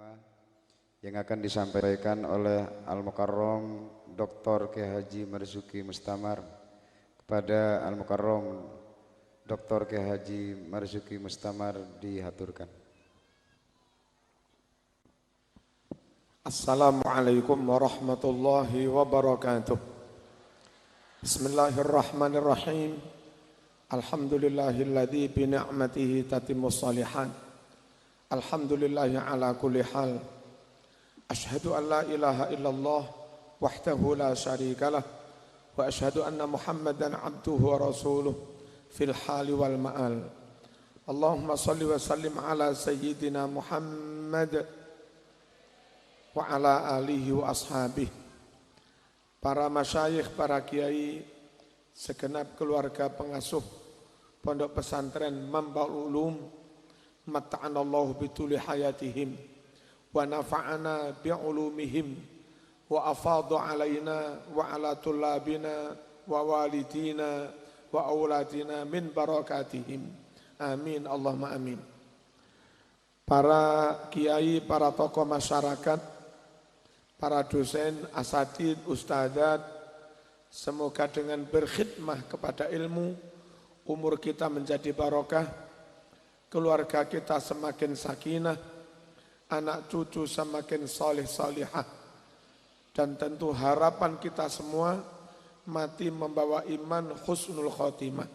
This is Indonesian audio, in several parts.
pertama yang akan disampaikan oleh Al-Mukarram Dr. Kiai Haji Marzuki Mustamar. Kepada Al-Mukarram Dr. Kiai Haji Marzuki Mustamar dihaturkan. Assalamualaikum warahmatullahi wabarakatuh. Bismillahirrahmanirrahim. Alhamdulillahilladzi bi ni'matihi tatimmus shalihat. Alhamdulillahi ala kulli hal. Asyhadu an la ilaha illallah wahdahu la syarikalah wa asyhadu anna Muhammadan abduhu wa rasuluh fil hali wal ma'al. Allahumma shalli wa sallim ala sayyidina Muhammad wa ala alihi wa ashabih. Para masyayikh, para kiai, segenap keluarga pengasuh Pondok Pesantren Mambaul Ulum, matta'anallahu bituli hayatihim wa nafa'ana bi'ulumihim wa afadhu alaina wa ala tullabina wa walidina wa auladina min barakatihim. Amin Allahumma amin. Para kiai, para tokoh masyarakat, para dosen, asatid, ustadzat, semoga dengan berkhidmah kepada ilmu, umur kita menjadi barokah, keluarga kita semakin sakinah, anak cucu semakin salih salihah, dan tentu harapan kita semua mati membawa iman husnul khotimah.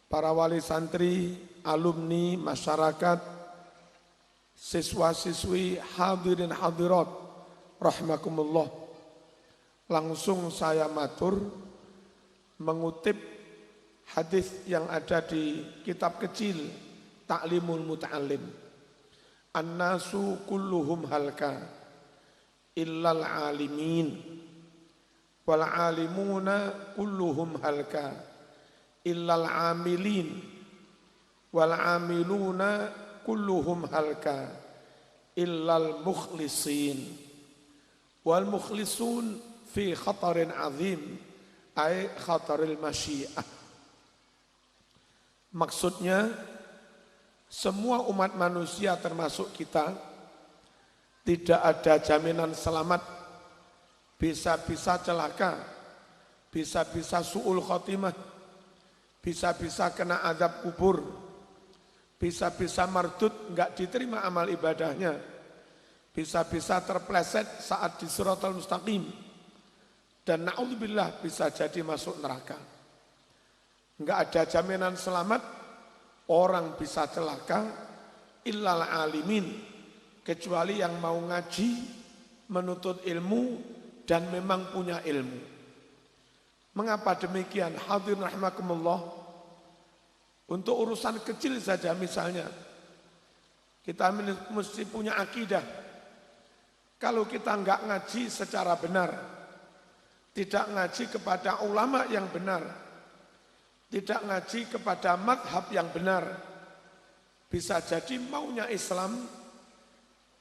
Para wali santri, alumni, masyarakat, siswa-siswi, hadirin hadirat, rahimakumullah. Langsung saya matur mengutip hadis yang ada di kitab kecil Ta'limul Muta'allim. An-nasu kulluhum halka illal alimin wal alimuna kulluhum halka illal amilin wal amiluna kulluhum halka illal mukhlisin wal mukhlisun fi khatarin azim ay khataril masyiah. Maksudnya semua umat manusia termasuk kita tidak ada jaminan selamat, bisa-bisa celaka, bisa-bisa su'ul khotimah, bisa-bisa kena azab kubur, bisa-bisa mardud, enggak diterima amal ibadahnya, bisa-bisa terpleset saat di siratal mustaqim, dan na'udzubillah bisa jadi masuk neraka. Enggak ada jaminan selamat, orang bisa celaka, illal alimin, kecuali yang mau ngaji, menuntut ilmu, dan memang punya ilmu. Mengapa demikian? Hadirin rahimakumullah. Untuk urusan kecil saja misalnya, kita mesti punya akidah. Kalau kita enggak ngaji secara benar, tidak ngaji kepada ulama yang benar, tidak ngaji kepada madhab yang benar, bisa jadi maunya Islam,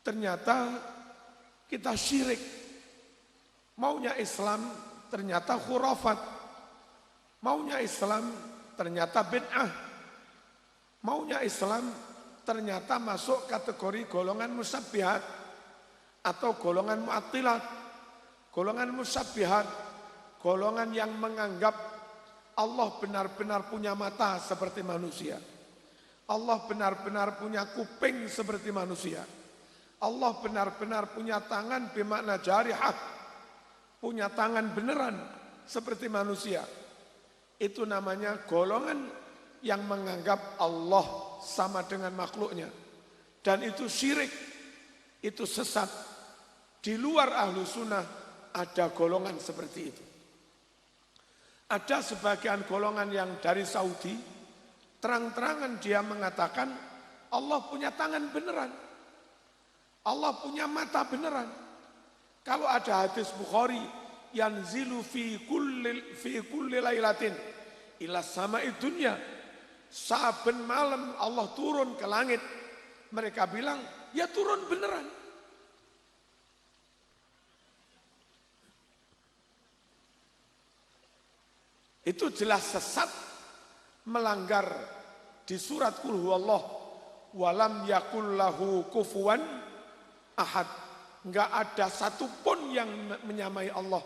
ternyata kita syirik. Maunya Islam, ternyata khurafat. Maunya Islam, ternyata bid'ah. Maunya Islam, ternyata masuk kategori golongan musabbihat atau golongan mu'attilat. Golongan musabbihat, golongan yang menganggap Allah benar-benar punya mata seperti manusia. Allah benar-benar punya kuping seperti manusia. Allah benar-benar punya tangan bermakna jarihah, punya tangan beneran seperti manusia. Itu namanya golongan yang menganggap Allah sama dengan makhluknya. Dan itu syirik, itu sesat. Di luar ahlu sunnah ada golongan seperti itu. Ada sebagian golongan yang dari Saudi, terang-terangan dia mengatakan Allah punya tangan beneran, Allah punya mata beneran. Kalau ada hadis Bukhari, yanzilu fi kulli lailatin ila sama'i dunya, saben malam Allah turun ke langit. Mereka bilang, ya turun beneran. Itu jelas sesat, melanggar di surat Qul huwallah walam yakul lahu kufuwan ahad. Enggak ada satupun yang menyamai Allah.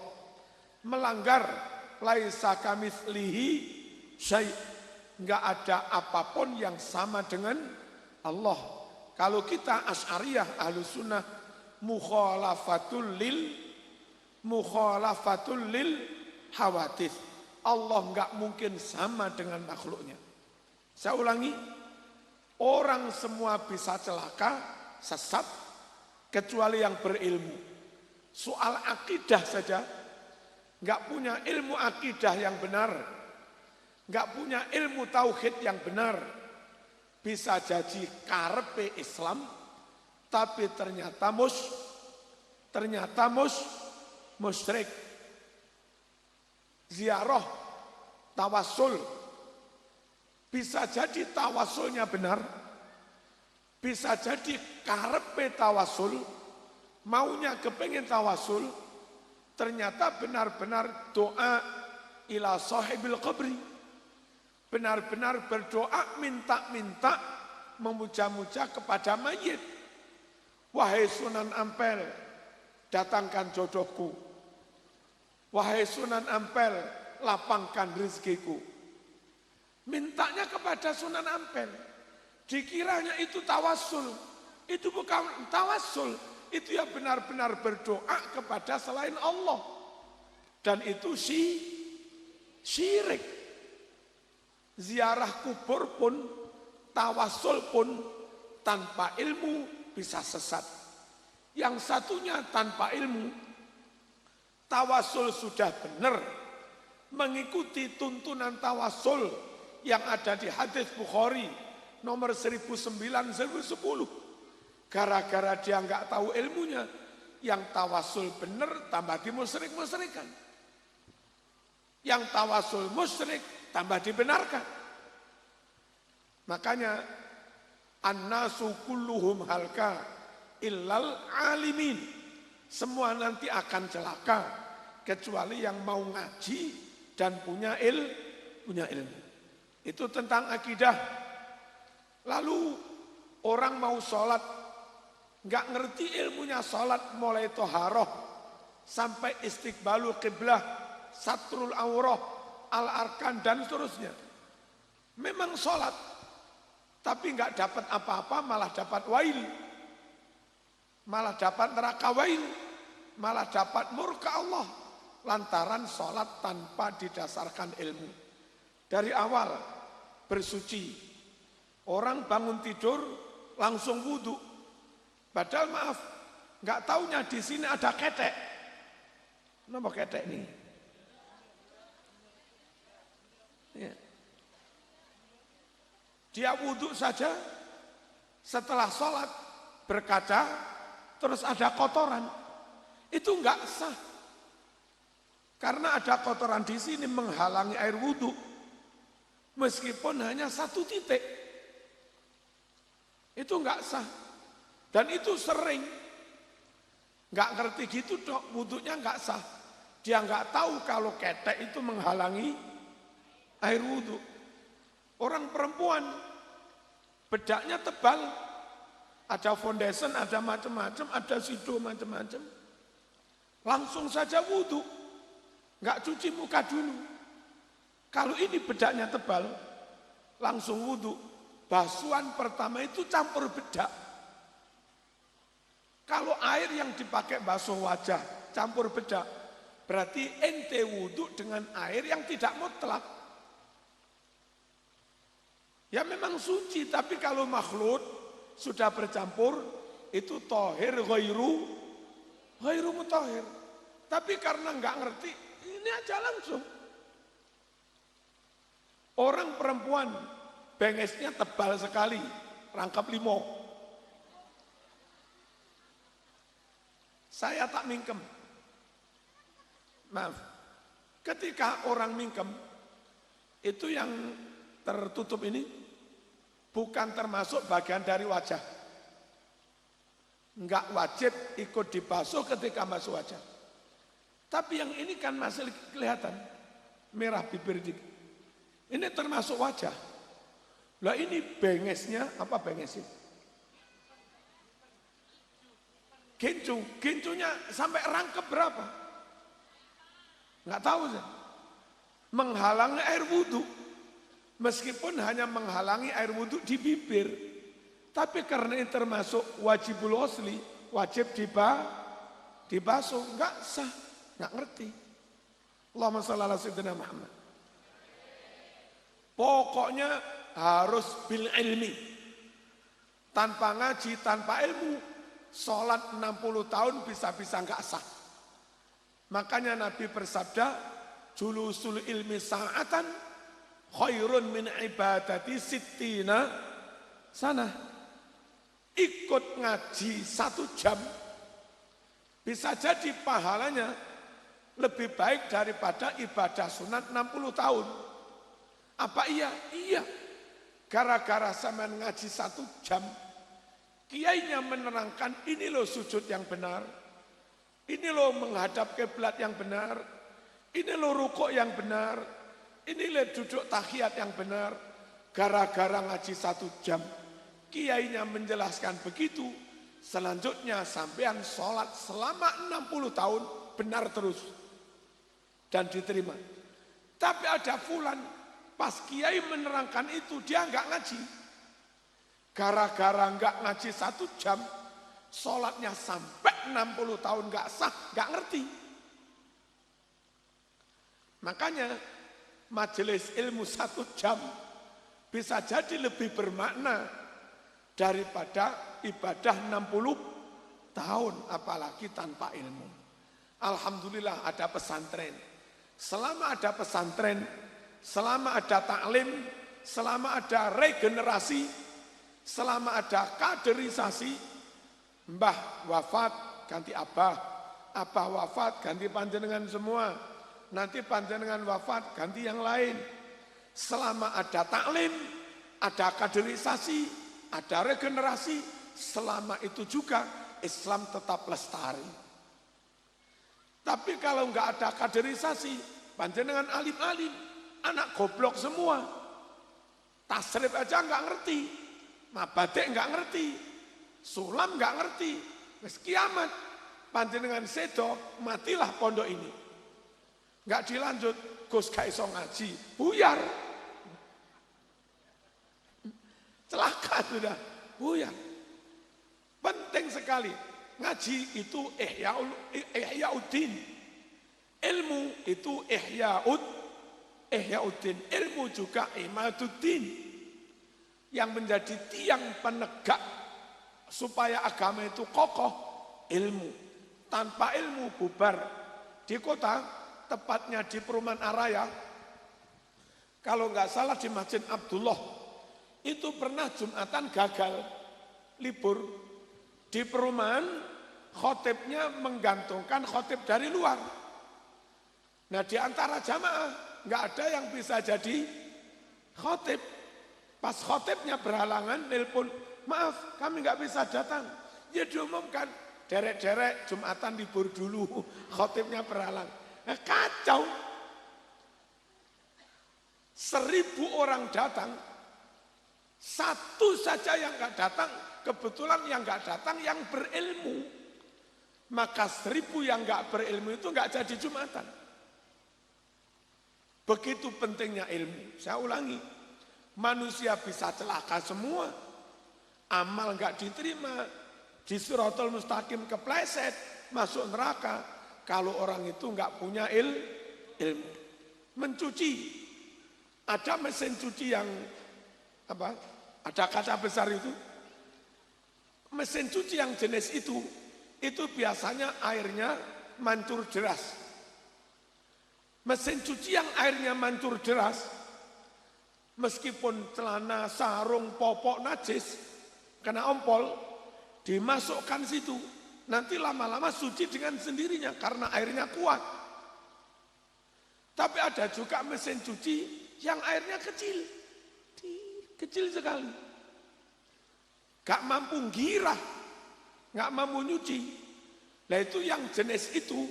Melanggar laisa kamitslihi syai'. Enggak ada apapun yang sama dengan Allah. Kalau kita Asy'ariyah Ahlus Sunnah mukhalafatul lil hawadits. Allah enggak mungkin sama dengan makhluknya. Saya ulangi, orang semua bisa celaka, sesat, kecuali yang berilmu. Soal akidah saja, enggak punya ilmu akidah yang benar, enggak punya ilmu tauhid yang benar, bisa jadi karepe Islam, tapi ternyata musyrik. Ziarah, tawassul, bisa jadi tawassulnya benar, bisa jadi karepe tawassul, maunya kepengen tawassul, ternyata benar-benar doa ila sahibil qabri, benar-benar berdoa minta-minta, memuja-muja kepada mayit. Wahai Sunan Ampel, datangkan jodohku. Wahai Sunan Ampel, lapangkan rezekiku. Mintanya kepada Sunan Ampel. Dikiranya itu tawassul. Itu bukan tawassul. Itu ya benar-benar berdoa kepada selain Allah. Dan itu syirik. Ziarah kubur pun, tawassul pun tanpa ilmu bisa sesat. Yang satunya tanpa ilmu, tawassul sudah benar, mengikuti tuntunan tawassul yang ada di hadis Bukhari nomor 1009-1010. Gara-gara dia nggak tahu ilmunya, yang tawassul benar tambah dimusyrik-musyrikan. Yang tawassul musyrik tambah dibenarkan. Makanya annasu kulluhum halka illal alimin. Semua nanti akan celaka kecuali yang mau ngaji dan punya ilmu. Itu tentang akidah. Lalu orang mau sholat, nggak ngerti ilmunya sholat mulai toharoh sampai istiqbalul qiblah, satrul aurah, al-arkan dan seterusnya. Memang sholat, tapi nggak dapat apa-apa, malah dapat wail, malah dapat neraka wail, malah dapat murka Allah lantaran sholat tanpa didasarkan ilmu. Dari awal bersuci, orang bangun tidur langsung wudhu, padahal maaf, nggak taunya di sini ada ketek. Kenapa ketek ini? Ya. Dia wudhu saja, setelah sholat berkaca, terus ada kotoran, itu enggak sah. Karena ada kotoran di sini menghalangi air wudhu, meskipun hanya satu titik, itu enggak sah. Dan itu sering, enggak ngerti gitu dok, wudhunya enggak sah. Dia enggak tahu kalau ketek itu menghalangi air wudhu. Orang perempuan, bedaknya tebal, ada foundation, ada macam-macam, ada sido macam-macam. Langsung saja wudhu, nggak cuci muka dulu. Kalau ini bedaknya tebal, langsung wudhu. Basuhan pertama itu campur bedak. Kalau air yang dipakai basuh wajah campur bedak, berarti ente wudhu dengan air yang tidak mutlak. Ya memang suci, tapi kalau makhluk sudah bercampur, itu tohir ghairu mutahhir. Tapi karena nggak ngerti, ini aja langsung. Orang perempuan, bengesnya tebal sekali, rangkap 5. Saya tak mingkem. Maaf, ketika orang mingkem, itu yang tertutup ini bukan termasuk bagian dari wajah. Enggak wajib ikut dibasuh ketika masuk wajah. Tapi yang ini kan masih kelihatan merah bibir dikit. Ini termasuk wajah. Lah ini bengesnya apa bengesnya? Gincunya sampai rangkep berapa? Nggak tahu saya. Menghalangi air wudhu. Meskipun hanya menghalangi air wudhu di bibir. Tapi karena ini termasuk wajibul ghusli, wajib dibasuh, nggak sah, nggak ngerti. Allahumma shalli ala sayyidina Muhammad. Pokoknya harus bil ilmi. Tanpa ngaji, tanpa ilmu, sholat 60 tahun bisa-bisa nggak sah. Makanya Nabi bersabda, julusul ilmi sa'atan khairun min ibadati sittina sana. Ikut ngaji 1 jam, bisa jadi pahalanya lebih baik daripada ibadah sunat 60 tahun. Apa iya? Iya. Gara-gara sampean ngaji 1 jam, kiainya menerangkan ini loh sujud yang benar, ini loh menghadap kiblat yang benar, ini loh rukuk yang benar, ini loh duduk tahiyat yang benar. Gara-gara ngaji 1 jam, kiainya menjelaskan begitu, selanjutnya sampean sholat selama 60 tahun benar terus dan diterima. Tapi ada fulan, pas kiai menerangkan itu dia enggak ngaji. Gara-gara enggak ngaji 1 jam, sholatnya sampai 60 tahun enggak sah, enggak ngerti. Makanya majelis ilmu 1 jam bisa jadi lebih bermakna daripada ibadah 60 tahun, apalagi tanpa ilmu. Alhamdulillah ada pesantren. Selama ada pesantren, selama ada taklim, selama ada regenerasi, selama ada kaderisasi, mbah wafat ganti abah, abah wafat ganti panjenengan semua, nanti panjenengan wafat ganti yang lain. Selama ada taklim, ada kaderisasi, ada regenerasi, selama itu juga Islam tetap lestari. Tapi kalau enggak ada kaderisasi, panjenengan alim-alim, anak goblok semua. Tasrif aja enggak ngerti, mabadek enggak ngerti, sulam enggak ngerti. Wis kiamat, panjenengan sedo, matilah pondok ini. Enggak dilanjut, Gus gak iso ngaji, buyar. Celaka sudah, buyar. Penting sekali, ngaji itu ihya'uddin. Ilmu itu ihya'uddin. Ilmu juga imaduddin. Yang menjadi tiang penegak supaya agama itu kokoh, ilmu. Tanpa ilmu bubar. Di kota, tepatnya di Perumahan Araya, kalau nggak salah di Masjid Abdullah, itu pernah Jumatan gagal, libur. Di perumahan, khotibnya menggantungkan khotib dari luar. Nah di antara jamaah, nggak ada yang bisa jadi khotib. Pas khotibnya berhalangan, nelpon, maaf kami nggak bisa datang. Ya diumumkan, derek-derek Jumatan libur dulu, khotibnya berhalang. Nah, kacau. 1000 orang datang, 1 saja yang nggak datang, kebetulan yang nggak datang yang berilmu. Maka 1000 yang nggak berilmu itu nggak jadi Jumatan. Begitu pentingnya ilmu. Saya ulangi, manusia bisa celaka semua, amal nggak diterima, di Siratal Mustaqim kepleset, masuk neraka. Kalau orang itu nggak punya ilmu, mencuci, ada mesin cuci yang apa? Ada kaca besar itu. Mesin cuci yang jenis itu biasanya airnya mancur deras. Mesin cuci yang airnya mancur deras, meskipun celana, sarung, popok najis, kena ompol, dimasukkan situ. Nanti lama-lama suci dengan sendirinya karena airnya kuat. Tapi ada juga mesin cuci yang airnya kecil. Kecil sekali. Gak mampu girah, gak mampu nyuci. Nah itu yang jenis itu,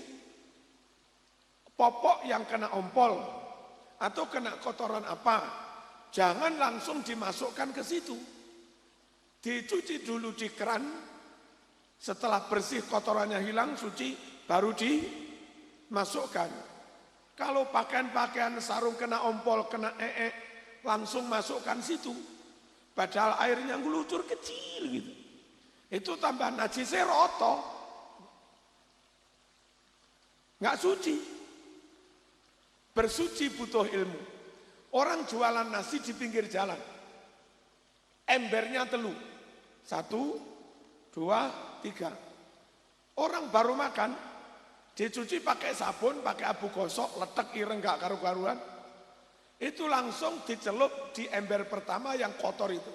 popok yang kena ompol, atau kena kotoran apa, jangan langsung dimasukkan ke situ. Dicuci dulu di keran, Setelah bersih kotorannya hilang, suci, baru dimasukkan. Kalau pakaian-pakaian sarung kena ompol, kena langsung masukkan situ. Padahal airnya ngelucur kecil gitu. Itu tambah najisnya roto. Nggak suci. Bersuci butuh ilmu. Orang jualan nasi di pinggir jalan. Embernya telu. 1, 2, 3. Orang baru makan, dicuci pakai sabun, pakai abu gosok, letek ireng gak karu-karuan. Itu langsung dicelup di ember pertama yang kotor itu.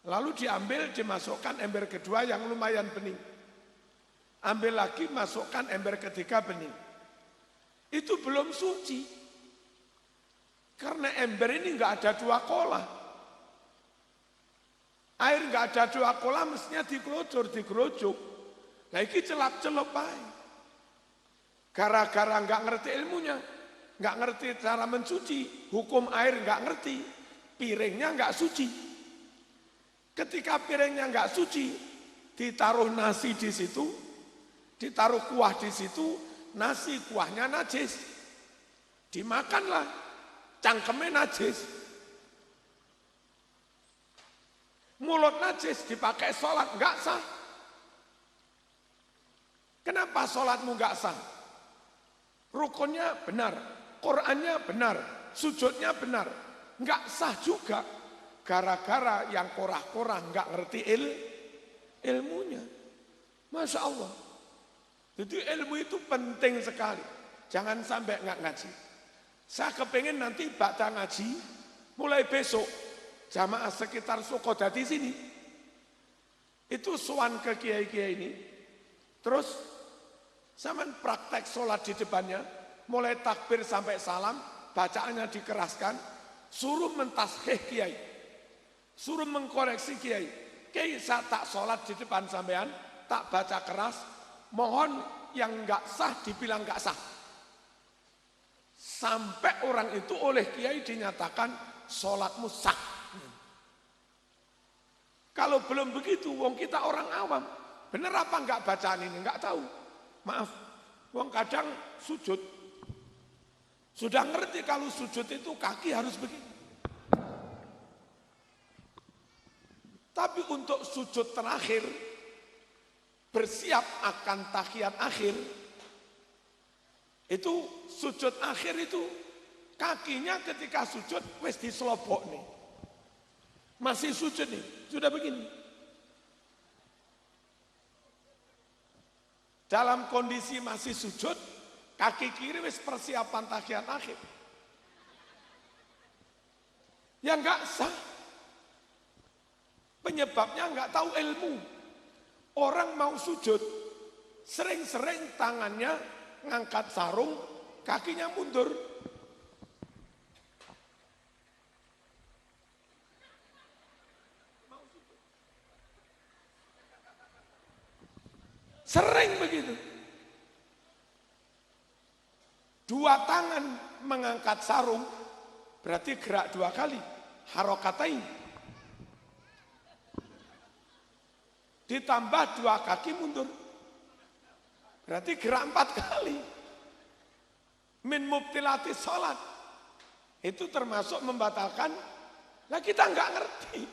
Lalu diambil, dimasukkan ember kedua yang lumayan bening. Ambil lagi, masukkan ember ketiga bening. Itu belum suci. Karena ember ini nggak ada 2 kolah. Air nggak ada 2 kolah, mestinya digerojok. Nah ini celap-celop aja. Gara-gara nggak ngerti ilmunya, nggak ngerti cara mencuci, hukum air nggak ngerti, piringnya nggak suci. Ketika piringnya nggak suci, ditaruh nasi di situ, ditaruh kuah di situ, nasi kuahnya najis. Dimakanlah, cangkemnya najis. Mulut najis dipakai sholat, nggak sah. Kenapa sholatmu nggak sah? Rukunnya benar, Qur'annya benar, sujudnya benar. Nggak sah juga. Gara-gara yang korah-korah nggak ngerti ilmunya. Masya Allah. Jadi ilmu itu penting sekali. Jangan sampai nggak ngaji. Saya kepengen nanti bakda ngaji, mulai besok, jamaah sekitar Sukodadi sini, itu sowan ke kiai-kiai ini, terus zaman praktek sholat di depannya, mulai takbir sampai salam, bacaannya dikeraskan, suruh mentasheh kiai, suruh mengkoreksi kiai. Kiai saya tak sholat di depan sampean, tak baca keras, mohon yang nggak sah dibilang nggak sah. Sampai orang itu oleh kiai dinyatakan sholatmu sah. Kalau belum begitu, wong kita orang awam, bener apa enggak bacaan ini, enggak tahu. Maaf, wong kadang sujud, sudah ngerti kalau sujud itu kaki harus begini. Tapi untuk sujud terakhir, bersiap akan tahiyat akhir, itu sujud akhir itu, kakinya ketika sujud, wis diselobok nih. Masih sujud nih, sudah begini. Dalam kondisi masih sujud, kaki kiri wis persiapan tahiyat akhir. Ya enggak sah. Penyebabnya enggak tahu ilmu. Orang mau sujud, sering-sering tangannya ngangkat sarung, kakinya mundur. Sering begitu. 2 tangan mengangkat sarung, berarti gerak 2 kali. Harokatain. Ditambah 2 kaki mundur. Berarti gerak 4 kali. Min mubtilati sholat. Itu termasuk membatalkan. Nah kita nggak ngerti.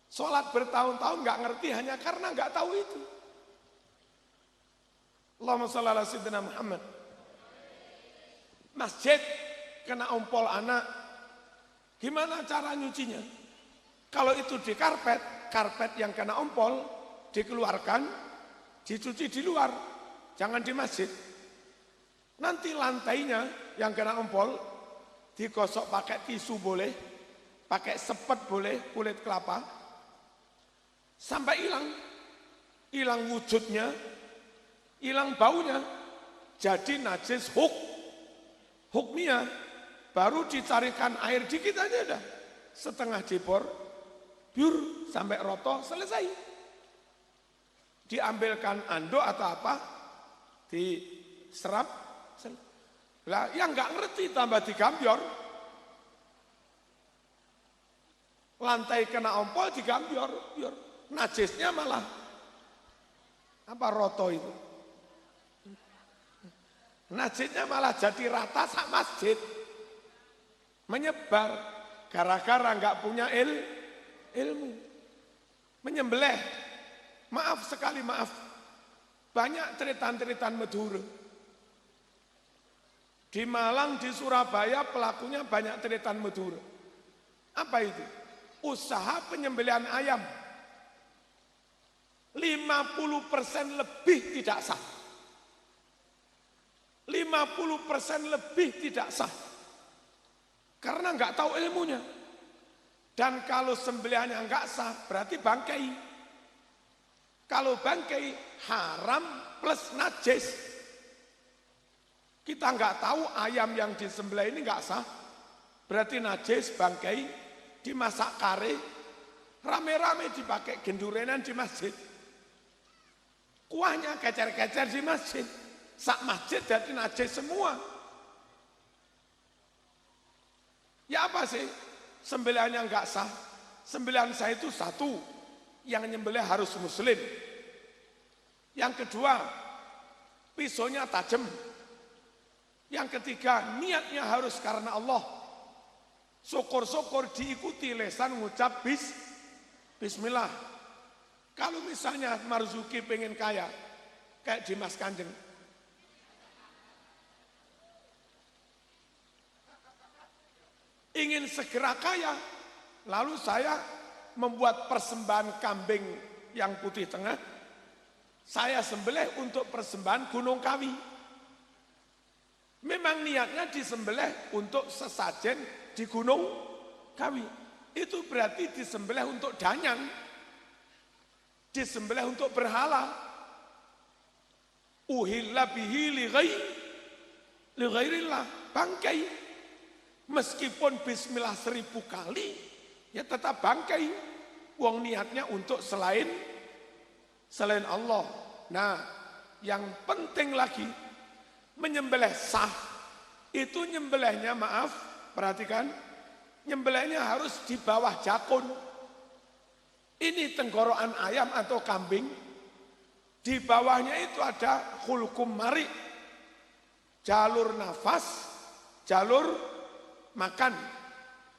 Sholat bertahun-tahun nggak ngerti hanya karena nggak tahu itu. Allahumma shalli ala sayyidina Muhammad. Masjid kena ompol anak, gimana cara nyucinya? Kalau itu di karpet, karpet yang kena ompol dikeluarkan, dicuci di luar, jangan di masjid. Nanti lantainya yang kena ompol digosok pakai tisu boleh, pakai sepet boleh, kulit kelapa, sampai hilang wujudnya, hilang baunya, jadi najis hukmiyah, baru dicarikan air dikit aja dah, setengah jebor, biur sampai roto, selesai. Diambilkan anduk atau apa, diserap, lah yang nggak ngerti tambah digambior, lantai kena ompol digambior, najisnya malah Apa roto itu? Najisnya malah jadi rata sak masjid. Menyebar gara-gara nggak punya ilmu. Menyembelih. Maaf sekali, maaf. Banyak ceritan-ceritan Madura. Di Malang, di Surabaya pelakunya banyak ceritan Madura. Apa itu? Usaha penyembelihan ayam. 50% lebih tidak sah. 50% lebih tidak sah. Karena nggak tahu ilmunya. Dan kalau sembelihannya nggak sah, berarti bangkai. Kalau bangkai haram plus najis. Kita nggak tahu ayam yang disembelih ini nggak sah. Berarti najis, bangkai, dimasak kare, rame-rame dipakai gendurenan di masjid. Kuahnya kecer-kecer di masjid. Sak masjid jadi najis semua. Ya apa sih? Sembelihannya nggak sah. Sembelihan sah itu satu, yang nyembelih harus muslim. Yang kedua, pisaunya tajam. Yang ketiga, niatnya harus karena Allah. Syukur-syukur diikuti lesan ngucap bismillah. Kalau misalnya Marzuki pengen kaya, kayak Dimas Kanjeng, ingin segera kaya, lalu saya membuat persembahan kambing yang putih tengah, saya sembelih untuk persembahan Gunung Kawi. Memang niatnya disembelih untuk sesajen di Gunung Kawi. Itu berarti disembelih untuk danyang, disembelih untuk berhala. Uhilla bihi li ghairillah, bangkai. Meskipun bismillah 1000 kali, ya tetap bangkai. Wong niatnya untuk selain Allah. Nah, yang penting lagi, menyembelih sah, itu nyembelihnya maaf, perhatikan, nyembelihnya harus di bawah jakun. Ini tenggorokan ayam atau kambing, di bawahnya itu ada hulkum mari, jalur nafas, jalur makan.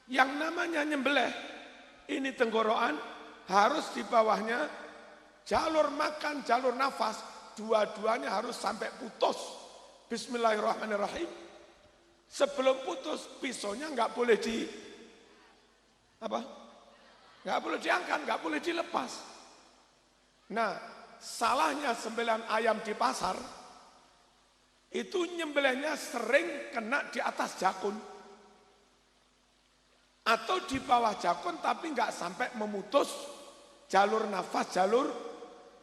Yang namanya nyembelih, ini tenggorokan, harus di bawahnya jalur makan, jalur nafas, dua-duanya harus sampai putus. Bismillahirrahmanirrahim. Sebelum putus, pisaunya nggak boleh nggak boleh diangkat, nggak boleh dilepas. Nah, salahnya sembelihan ayam di pasar, itu nyembelihnya sering kena di atas jakun. Atau di bawah jakun tapi nggak sampai memutus jalur nafas, jalur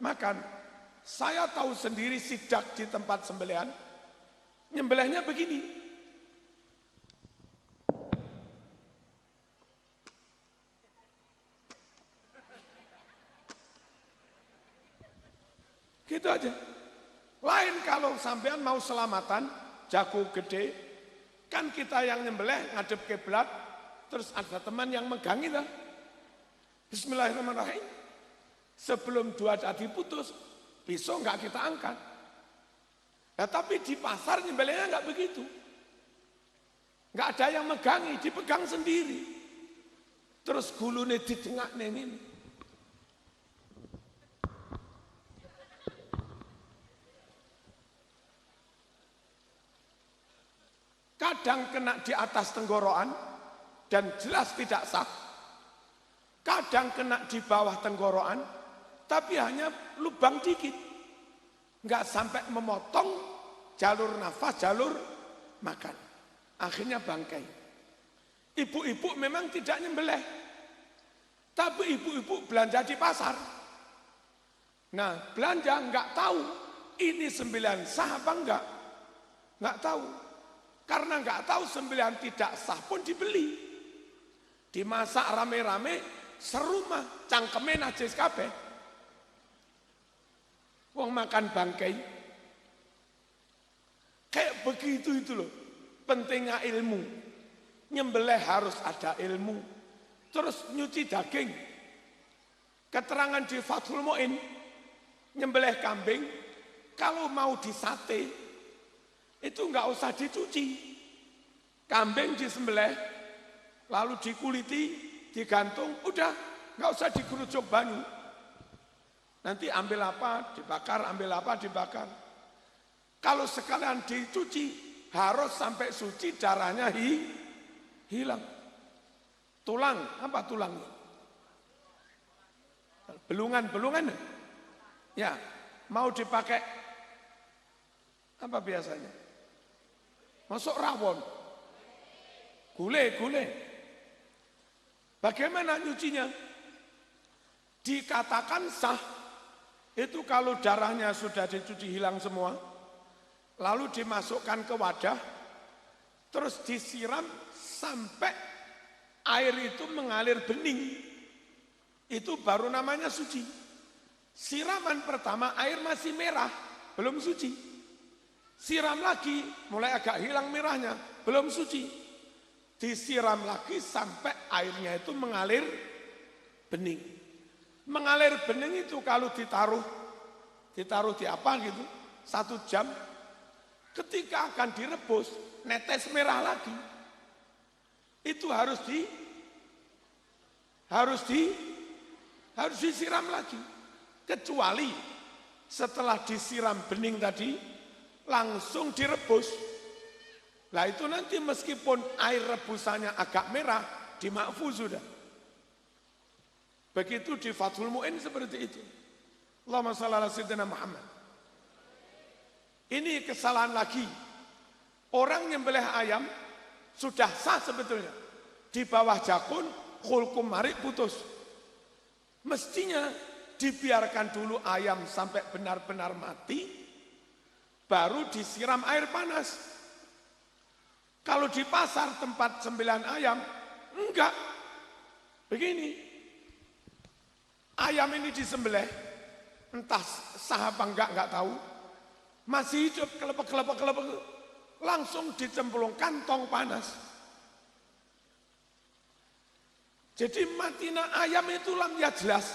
makan. Saya tahu sendiri sidak di tempat sembelihan, nyembelihnya begini. Gitu aja. Lain kalau sampean mau selamatan, jago gede, kan kita yang nyembelih ngadep kiblat, terus ada teman yang megang itu. Bismillahirrahmanirrahim. Sebelum dua tadi putus, pisau nggak kita angkat. Nah, tapi di pasar nyembelihnya nggak begitu. Nggak ada yang megangi, dipegang sendiri. Terus gulune ditengah ini. Kadang kena di atas tenggorokan dan jelas tidak sah. Kadang kena di bawah tenggorokan, tapi hanya lubang dikit. Nggak sampai memotong jalur nafas, jalur makan. Akhirnya bangkai. Ibu-ibu memang tidak nyembelih. Tapi ibu-ibu belanja di pasar. Nah, belanja nggak tahu ini sembelihan sah apa enggak. Nggak tahu. Karena nggak tahu sembelihan tidak sah pun dibeli. Dimasak rame-rame, serumah, cangkeme najis kabeh. Wong makan bangkai. Kayak begitu itu loh. Pentingnya ilmu. Nyembelih harus ada ilmu. Terus nyuci daging. Keterangan di Fathul Mu'in. nyembelih kambing, kalau mau disate, itu nggak usah dicuci. Kambing disembelih, lalu dikuliti, digantung, udah nggak usah dikerucuk banyu. Nanti ambil apa, dibakar, ambil apa, dibakar. Kalau sekalian dicuci, harus sampai suci, darahnya hilang. Tulang, apa tulangnya? Belungan. Ya, mau dipakai apa biasanya? Masuk rawon. Gulai. Bagaimana nyucinya? Dikatakan sah, itu kalau darahnya sudah dicuci hilang semua, lalu dimasukkan ke wadah, terus disiram sampai air itu mengalir bening. Itu baru namanya suci. Siraman pertama air masih merah, belum suci. Siram lagi, mulai agak hilang merahnya, belum suci. Disiram lagi sampai airnya itu mengalir bening. Mengalir bening itu kalau ditaruh di apa gitu, 1 jam, ketika akan direbus, netes merah lagi. Itu harus disiram lagi. Kecuali setelah disiram bening tadi, langsung direbus. Nah itu nanti meskipun air rebusannya agak merah, dimakfu sudah. Begitu di Fathul Mu'in seperti itu. Allahumma shalli ala sayyidina Muhammad. Ini kesalahan lagi. Orang nyembelih ayam sudah sah sebetulnya. Di bawah jakun, khulkum marik putus. Mestinya dibiarkan dulu ayam sampai benar-benar mati, baru disiram air panas. Kalau di pasar tempat sembelihan ayam, enggak. Begini, ayam ini disembelih, entah sah apa enggak tahu, masih hidup, kelepek, langsung dicemplungkan tong panas. Jadi matinya ayam itu lam ya jelas.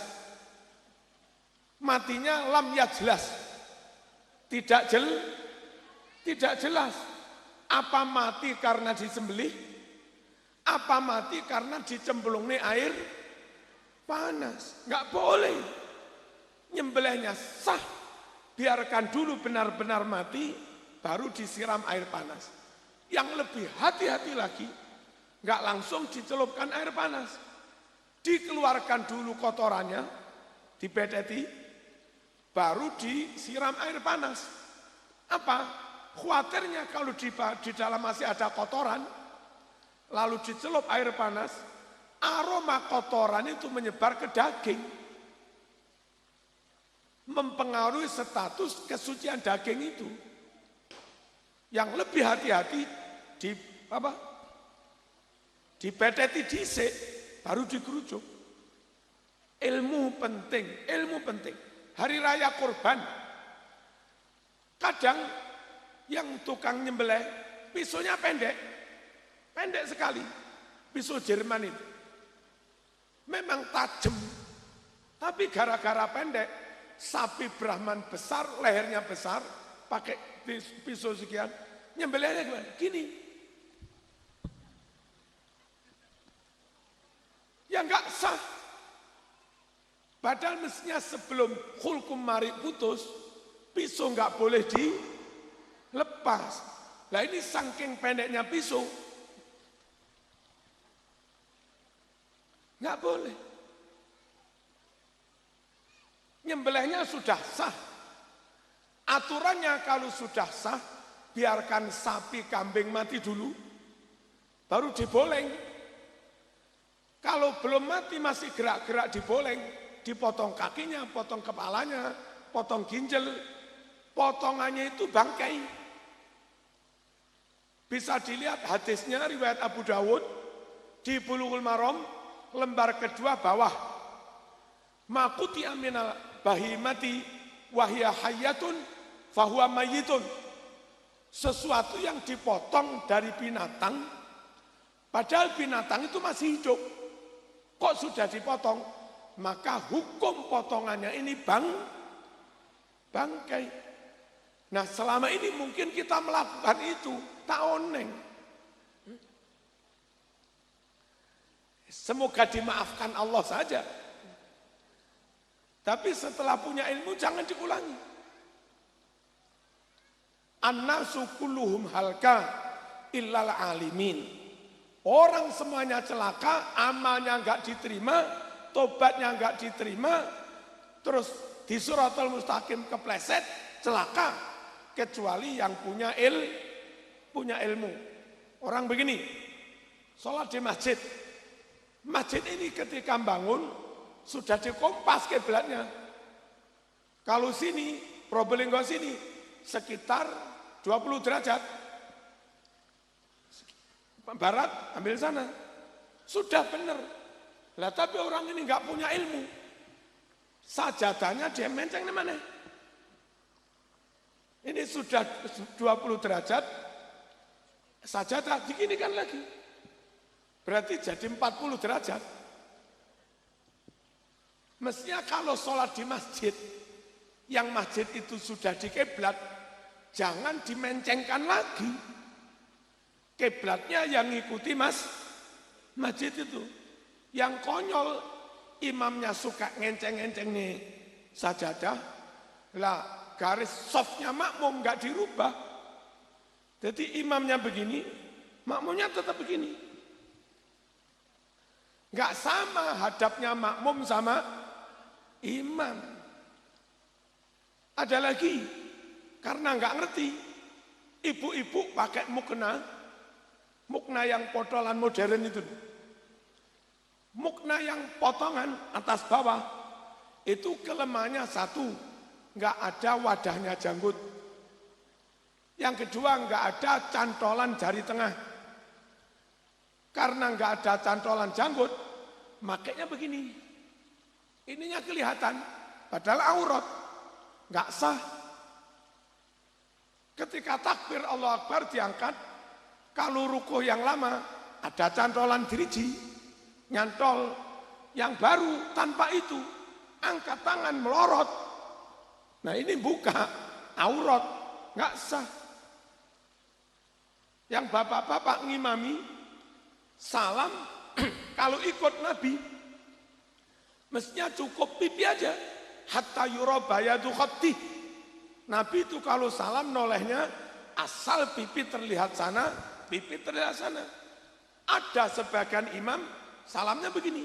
Matinya lam ya jelas. Tidak jelas. Apa mati karena disembelih? Apa mati karena dicemplungnya air panas? Enggak boleh. Nyembelihnya sah. Biarkan dulu benar-benar mati, baru disiram air panas. Yang lebih hati-hati lagi, enggak langsung dicelupkan air panas. Dikeluarkan dulu kotorannya, dibedeti, baru disiram air panas. Apa? Khawatirnya kalau di dalam masih ada kotoran, lalu dicelup air panas, aroma kotoran itu menyebar ke daging. Mempengaruhi status kesucian daging itu. Yang lebih hati-hati, dibedeti dhisik, baru dikerucuk. Ilmu penting. Hari raya kurban, kadang yang tukang nyembelih, pisaunya pendek sekali, pisau Jerman itu. Memang tajam, tapi gara-gara pendek, sapi Brahman besar, lehernya besar, pakai pisau sekian, nyembelihnya gimana? Gini. Ya enggak sah. Padahal mestinya sebelum khulkum marik putus, pisau enggak boleh dilepas. Lah ini saking pendeknya pisau, enggak boleh. Nyembelihnya sudah sah. Aturannya kalau sudah sah, biarkan sapi kambing mati dulu, baru diboleng. Kalau belum mati masih gerak-gerak diboleng, dipotong kakinya, potong kepalanya, potong ginjal, potongannya itu bangkai. Bisa dilihat hadisnya riwayat Abu Dawud di Bulughul Maram lembar kedua bawah. Maquti aminal bahimati wahya hayyatun fahuwa mayyitun. Sesuatu yang dipotong dari binatang, padahal binatang itu masih hidup. Kok sudah dipotong? Maka hukum potongannya ini bangkai. Nah selama ini mungkin kita melakukan itu, tak oneng. Semoga dimaafkan Allah saja. Tapi setelah punya ilmu jangan diulangi. An-nasu kulluhum halka illal alimin. Orang semuanya celaka, amalnya enggak diterima, tobatnya enggak diterima, terus di Siratal Mustaqim kepleset, celaka, kecuali yang punya ilmu. Orang begini, sholat di masjid. Masjid ini ketika bangun, sudah dikompas kiblatnya. Kalau sini, Probolinggo sini, sekitar 20 derajat. Barat, ambil sana. Sudah benar. Lah tapi orang ini enggak punya ilmu. Sajadahnya dia menceng mana? Ini sudah 20 derajat, sajadah diginikan lagi. Berarti jadi 40 derajat. Mestinya kalau sholat di masjid, yang masjid itu sudah di kiblat, jangan dimencengkan lagi. Kiblatnya yang ngikuti masjid itu. Yang konyol, imamnya suka ngenceng-ngenceng nih sajadah, lah garis softnya makmum nggak dirubah. Jadi imamnya begini, makmumnya tetap begini. Nggak sama hadapnya makmum sama imam. Ada lagi, karena nggak ngerti, ibu-ibu pakai mukna yang potolan modern itu. Mukna yang potongan atas bawah, itu kelemahannya satu, nggak ada wadahnya janggut. Yang kedua, nggak ada cantolan jari tengah. Karena nggak ada cantolan janggut, makanya begini. Ininya kelihatan, padahal aurat, nggak sah. Ketika takbir Allah Akbar diangkat, kalau rukuh yang lama, ada cantolan diriji, nyantol yang baru tanpa itu, angkat tangan melorot. Nah ini buka, aurat, nggak sah. Yang bapak-bapak ngimami, salam, kalau ikut Nabi, mestinya cukup pipi aja. Hatta yurabayadu khatti. Nabi itu kalau salam nolehnya, asal pipi terlihat sana, pipi terlihat sana. Ada sebagian imam, salamnya begini.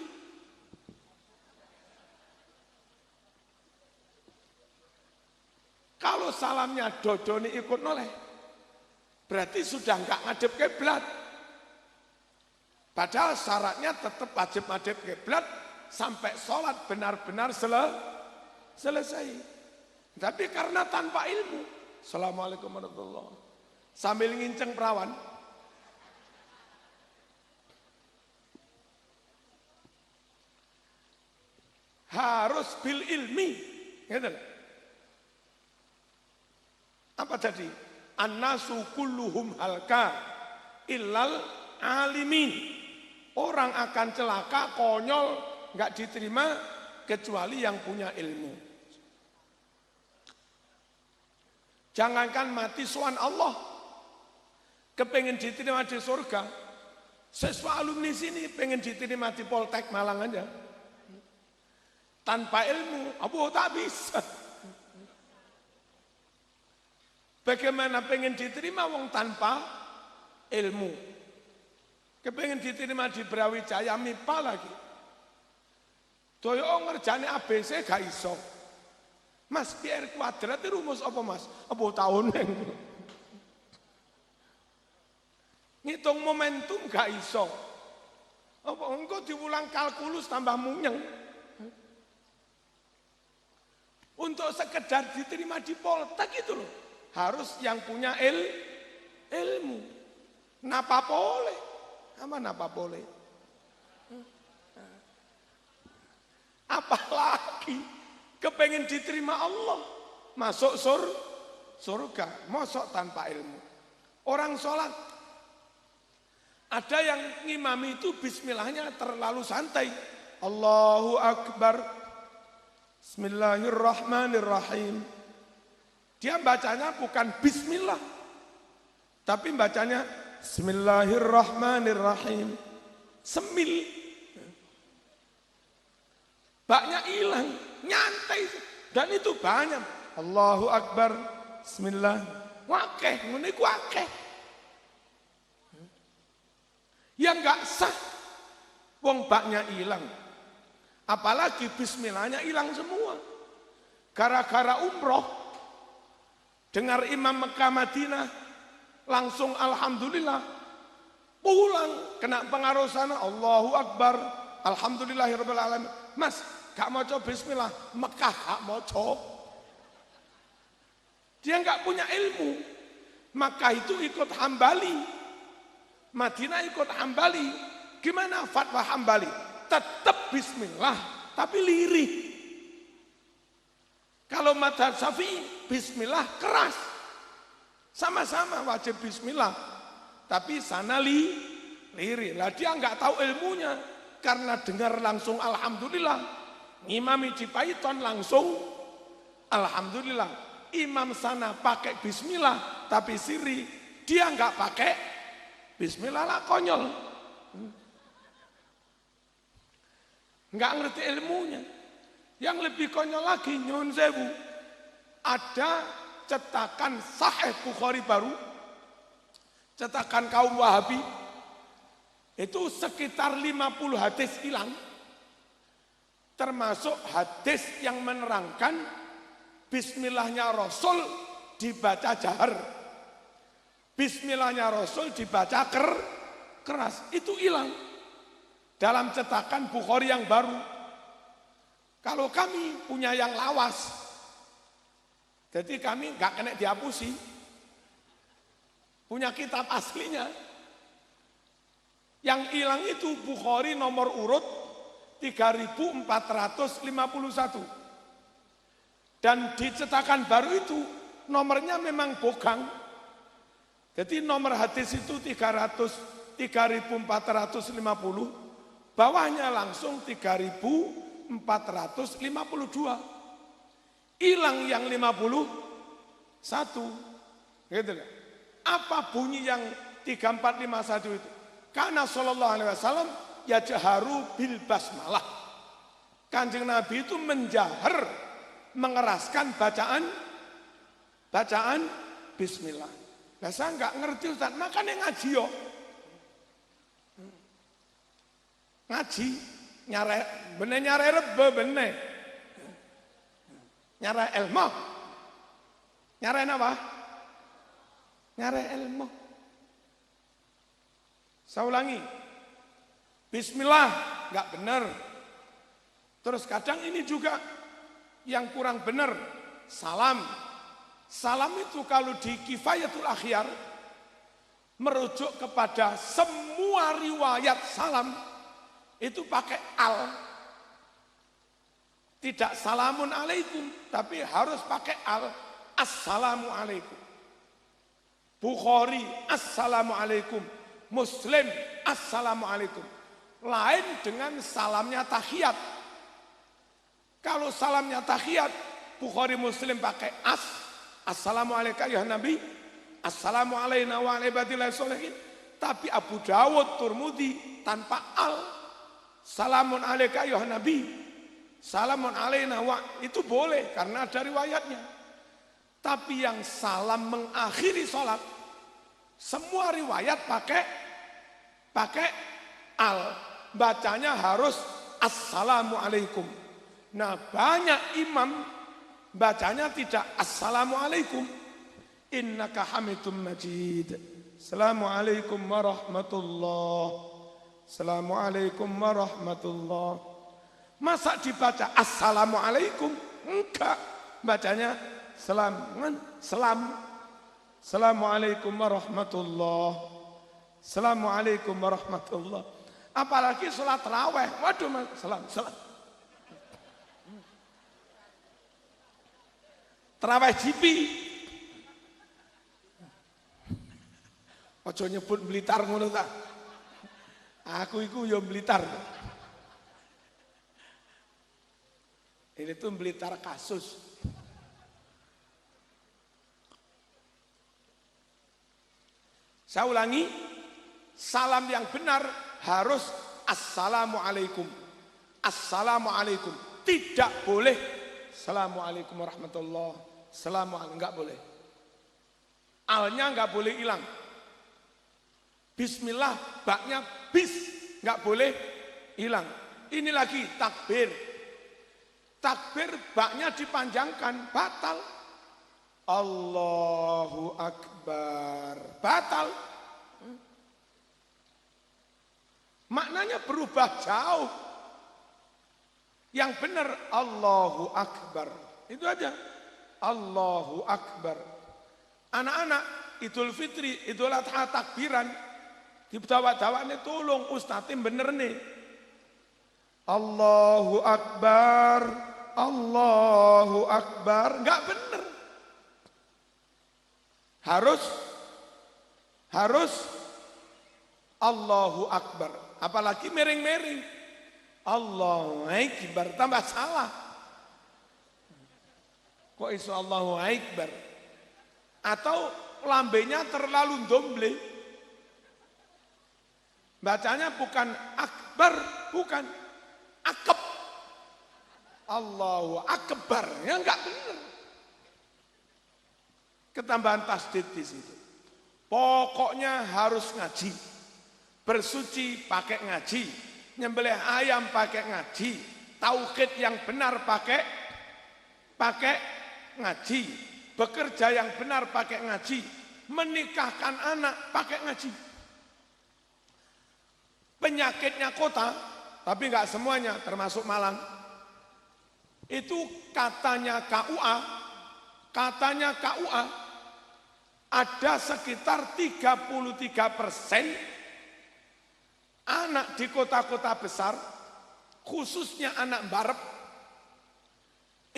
Kalau salamnya dodoni ikut noleh, berarti sudah enggak ngadep kiblat. Padahal syaratnya tetap wajib ngadep kiblat sampai sholat benar-benar selesai. Tapi karena tanpa ilmu, Assalamualaikum warahmatullahi wabarakatuh, sambil nginceng perawan, harus bil ilmi, gitu. Apa tadi? An-nasu kulluhum halka illal alimin. Orang akan celaka, konyol, nggak diterima kecuali yang punya ilmu. Jangankan mati soal Allah, kepengen diterima di surga. Siswa alumni sini pengen diterima di Poltek Malang aja. Tanpa ilmu, tak bisa. Bagaimana pengen diterima wong tanpa ilmu? Kepengen diterima di Brawijaya MIPA lagi. Doyo ngerjane ABC gak iso. Mas, PR kuadrat itu rumus apa mas? Apa tahun? Ngitung momentum gak iso. Apa engkau diulang kalkulus tambah munyeng. Untuk sekedar diterima di Poltek itu loh. Harus yang punya ilmu. Napa boleh? Apa napa boleh? Apalagi kepengen diterima Allah, masuk surga, mosok tanpa ilmu. Orang sholat, ada yang ngimami itu bismillahnya terlalu santai. Allahu Akbar, Bismillahirrahmanirrahim. Dia bacanya bukan bismillah, tapi bacanya Bismillahirrahmanirrahim. Semil. Baknya hilang, nyantai. Dan itu banyak. Allahu Akbar, Bismillah. Wakeh, ngene ku akeh. Yang enggak sah, wong baknya hilang. Apalagi bismillahnya hilang semua. Gara-gara umroh, dengar imam Mekah Madinah, langsung alhamdulillah, pulang kena pengaruh sana, Allahu Akbar, alhamdulillahirabbil alamin. Mas, gak mau coba bismillah, Mekah gak mau coba. Dia gak punya ilmu. Mekah itu ikut Hambali, Madinah ikut Hambali. Gimana fatwa Hambali? Tetap bismillah, tapi lirih. Kalau madzhab Syafi'i, bismillah keras. Sama-sama wajib bismillah, tapi sana lirih. Lah dia nggak tahu ilmunya, karena dengar langsung alhamdulillah. Ngimami di Paiton langsung alhamdulillah. Imam sana pakai bismillah, tapi siri dia nggak pakai bismillah, lah konyol. Nggak ngerti ilmunya. Yang lebih konyol lagi, nyun sewu, ada cetakan Sahih Bukhari baru, cetakan kaum Wahabi, itu sekitar 50 hadis hilang, termasuk hadis yang menerangkan bismillahnya Rasul dibaca jahar, bismillahnya Rasul dibaca keras, itu hilang dalam cetakan Bukhari yang baru. Kalau kami punya yang lawas, jadi kami nggak kena dihapusi, punya kitab aslinya. Yang hilang itu Bukhari nomor urut 3451. Dan di cetakan baru itu nomornya memang bogang. Jadi nomor hadis itu 3450, bawahnya langsung 3452. Hilang yang 51. Gitu kan? Apa bunyi yang 3451 itu? Karena sallallahu alaihi wasallam yajharu bil basmalah. Kanjeng Nabi itu menjahar, mengeraskan bacaan bismillah. Nah, saya enggak ngerti Ustaz, makanya ngaji yo. Ngaji nyare bener nyare rebe bener. Nyare ilmu. Nyare apa? Nyare ilmu. Saya ulangi. Bismillah enggak benar. Terus kadang ini juga yang kurang benar, salam. Salam itu kalau di Kifayatul Akhyar merujuk kepada semua riwayat salam itu pakai al. Tidak salamun alaikum, tapi harus pakai al. Assalamu alaikum. Bukhari, assalamu alaikum. Muslim, assalamu alaikum. Lain dengan salamnya tahiyat. Kalau salamnya tahiyat, Bukhari Muslim pakai assalamu alaikum ya Nabi, assalamu alaina wa ala ibadillahi sholihin. Tapi Abu Dawud, Turmudi tanpa al. Salamun alaika ya Nabi, salamun alaina wa, itu boleh karena ada riwayatnya. Tapi yang salam mengakhiri sholat, semua riwayat pakai al. Bacanya harus assalamu alaikum. Nah, banyak imam bacanya tidak assalamu alaikum. Innaka hamidum majid. Assalamualaikum warahmatullahi. Assalamualaikum warahmatullahi. Masa dibaca assalamualaikum? Enggak. Bacanya selam. Assalamualaikum warahmatullahi. Assalamualaikum warahmatullahi. Apalagi sholat raweh. Waduh, salam. Terawih jipi. Ojo nyebut Blitar ngono ta. Aku iku ya Blitar. Ini tuh Blitar kasus. Saya ulangi, salam yang benar harus assalamualaikum. Assalamualaikum. Tidak boleh assalamualaikum warahmatullahi. Assalamualaikum, enggak boleh. Alnya enggak boleh hilang. Bismillah, baknya bis, enggak boleh hilang. Ini lagi takbir. Takbir baknya dipanjangkan, batal. Allahu Akbar, batal. Maknanya berubah jauh. Yang benar Allahu Akbar. Itu aja. Allahu Akbar. Anak-anak Idul Fitri, Idul Adha takbiran. Dibawa-bawane tolong ustadzim bener nih. Allahu Akbar. Allahu Akbar. Enggak bener. Harus Allahu Akbar. Apalagi miring-miring. Allahu Akbar, tambah salah. Kok iso Allahu Akbar? Atau lambenya terlalu domble. Bacanya bukan akbar, bukan akab. Allahu Akbar, ya enggak benar. Ketambahan tasdid di situ. Pokoknya harus ngaji. Bersuci pakai ngaji. Nyembelih ayam pakai ngaji. Tauhid yang benar pakai ngaji. Bekerja yang benar pakai ngaji. Menikahkan anak pakai ngaji. Penyakitnya kota, tapi enggak semuanya, termasuk Malang. Itu katanya KUA, ada sekitar 33% anak di kota-kota besar, khususnya anak barep,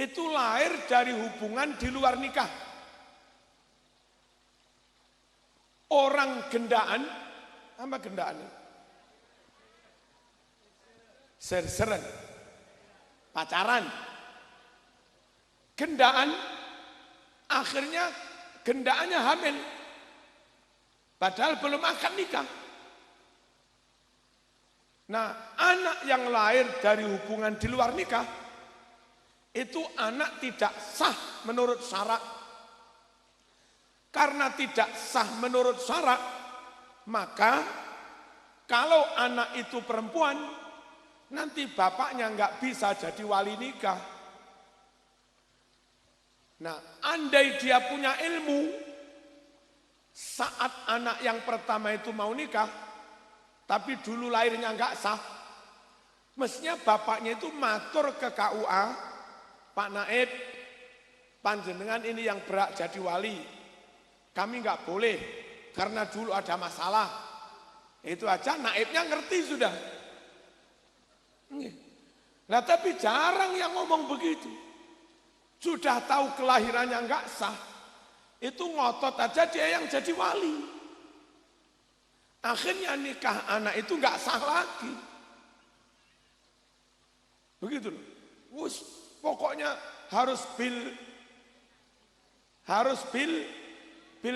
itu lahir dari hubungan di luar nikah. Orang gendaan, apa gendaan? Ser-seren, pacaran. Gendaan, akhirnya gendaannya hamil. Padahal belum akan nikah. Nah, anak yang lahir dari hubungan di luar nikah, itu anak tidak sah menurut syarak. Karena tidak sah menurut syarak, maka kalau anak itu perempuan, nanti bapaknya nggak bisa jadi wali nikah. Nah, andai dia punya ilmu, saat anak yang pertama itu mau nikah, tapi dulu lahirnya nggak sah, mestinya bapaknya itu matur ke KUA, Pak Naib, panjenengan ini yang berhak jadi wali, kami nggak boleh karena dulu ada masalah. Itu aja naibnya ngerti sudah. Nah tapi jarang yang ngomong begitu. Sudah tahu kelahirannya nggak sah, itu ngotot aja dia yang jadi wali. Akhirnya nikah anak itu nggak sah lagi. Begitu loh. Pokoknya harus bil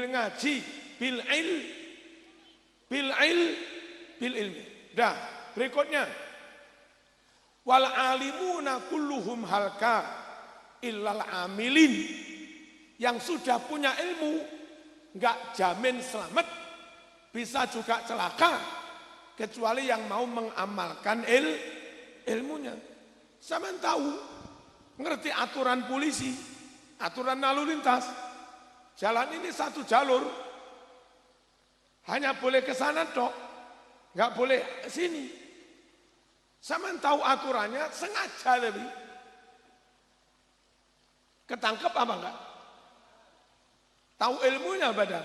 ngaji, bil ilmi. Dah, berikutnya. Wal alimuna kulluhum halka illal amilin. Yang sudah punya ilmu enggak jamin selamat, bisa juga celaka kecuali yang mau mengamalkan ilmunya. Sama tahu, ngerti aturan polisi, aturan lalu lintas. Jalan ini satu jalur, hanya boleh ke sana tok, enggak boleh sini. Sama tahu aturannya, sengaja lebih. Ketangkep apa enggak? Tahu ilmunya badan.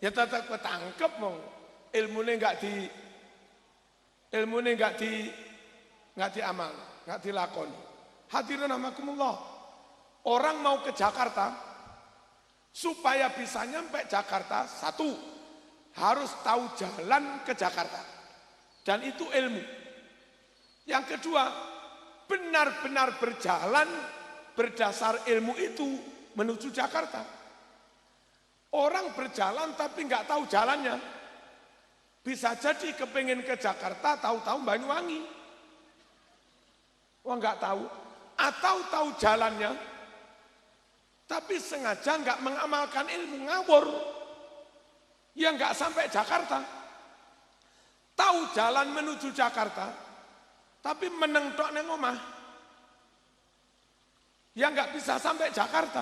Ya tetap ketangkep mau. Ilmunya enggak diamal, enggak dilakoni. Hadirin rahimakumullah. Orang mau ke Jakarta, supaya bisa nyampe Jakarta, satu, harus tahu jalan ke Jakarta. Dan itu ilmu. Yang kedua, benar-benar berjalan berdasar ilmu itu menuju Jakarta. Orang berjalan tapi nggak tahu jalannya. Bisa jadi kepingin ke Jakarta, tahu-tahu Banyuwangi. Wah nggak tahu. Atau tahu jalannya, tapi sengaja nggak mengamalkan ilmu, ngawur. Ya nggak sampai Jakarta. Tahu jalan menuju Jakarta, tapi menengtok neng omah. Ya nggak bisa sampai Jakarta.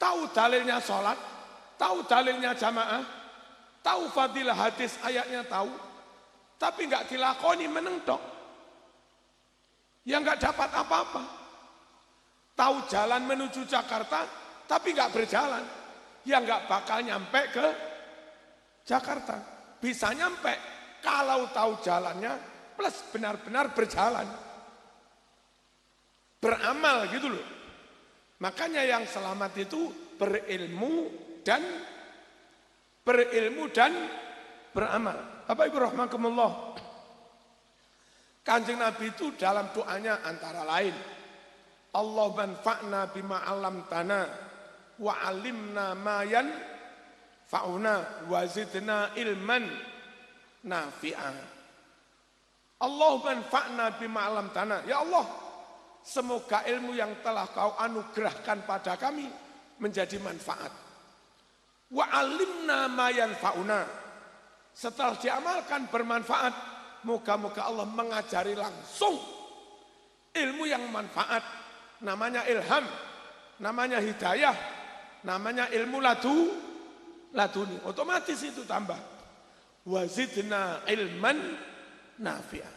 Tahu dalilnya sholat, tahu dalilnya jamaah, tahu fadilah hadis ayatnya tahu, tapi nggak dilakoni menengtok. Ya nggak dapat apa-apa. Tahu jalan menuju Jakarta, tapi nggak berjalan. Ya nggak bakal nyampe ke Jakarta. Bisa nyampe kalau tahu jalannya plus benar-benar berjalan. Beramal gitu loh. Makanya yang selamat itu berilmu dan beramal. Bapak Ibu rahimakumullah. Kanjeng Nabi itu dalam doanya antara lain, Allah manfa'na bima 'allamtana wa 'allimna ma yanfa'una wa zidna ilman nafi'a. Allah manfa'na bima 'allamtana. Ya Allah, semoga ilmu yang telah kau anugerahkan pada kami menjadi manfaat. Wa 'allimna ma yanfa'una. Setelah diamalkan bermanfaat. Moga-moga Allah mengajari langsung ilmu yang manfaat. Namanya ilham, namanya hidayah, namanya ilmu laduni. Otomatis itu tambah. Wazidna ilman nafi'ah.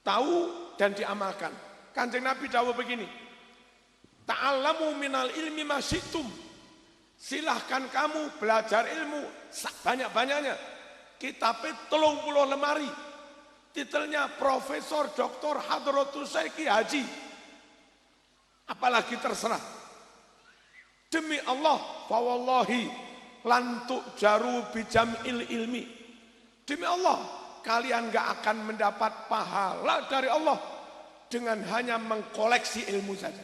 Tahu dan diamalkan. Kanjeng Nabi dawuh begini, ta'allamu minal ilmi masyitum. Silahkan kamu belajar ilmu banyak-banyaknya. Kitabnya 30 lemari. Titelnya Profesor Dr. Hadratus Syekh Haji. Apalagi terserah. Demi Allah, fawallahi lantuk jaru bijam'il ilmi. Demi Allah, kalian gak akan mendapat pahala dari Allah dengan hanya mengkoleksi ilmu saja.